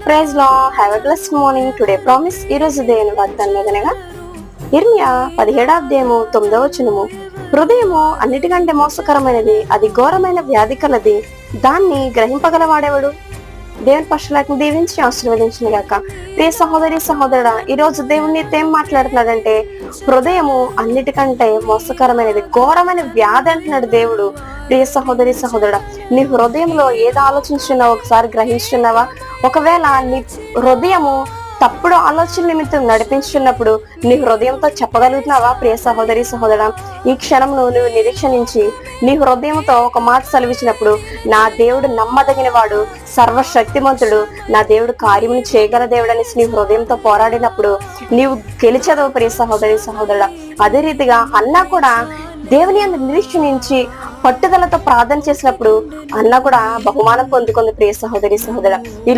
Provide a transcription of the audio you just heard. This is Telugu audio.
ప్రైజ్ లో have a blessed morning. Today promise. ఈ రోజు దేవుని వాగ్దానం ఏదనగా ఇర్మియా 17:9 హృదయము అన్నిటికంటే మోసకరమైనది, అది ఘోరమైన వ్యాధి కలది, దాన్ని గ్రహింపగలవాడేవాడు. దేవుని పక్షులకు దీవించి ఆశీర్వదించిన గాక. ప్రియ సహోదరి సహోదరుడా, ఈ రోజు దేవుని ఏం మాట్లాడుతున్నాడంటే హృదయము అన్నిటికంటే మోసకరమైనది, ఘోరమైన వ్యాధి అంటున్నాడు దేవుడు. ప్రియ సహోదరి సహోదరుడా, నీ హృదయంలో ఏది ఆలోచించున్నావో ఒకసారి గ్రహించున్నావా? ఒకవేళ నీ హృదయము తప్పుడు ఆలోచన నిమిత్తం నడిపించున్నప్పుడు నీ హృదయంతో చెప్పగలుగుతున్నావా? ప్రియ సహోదరి సహోదరా, ఈ క్షణంలో నువ్వు నిరీక్షణించి నీ హృదయంతో ఒక మాట సెలవిచ్చినప్పుడు, నా దేవుడు నమ్మదగిన వాడు, సర్వశక్తిమంతుడు, నా దేవుడు కార్యమును చేయగల దేవుడు అనేసి నీ హృదయంతో పోరాడినప్పుడు నీవు గెలిచదవు. ప్రియ సహోదరి సహోదరుడా, అదే రీతిగా అన్నా కూడా దేవుని అందు నిరీక్షణించి పట్టుదలతో ప్రార్థన చేసినప్పుడు అన్న కూడా బహుమానం పొందుకుంది. ప్రియ సహోదరి సహోదరుడా,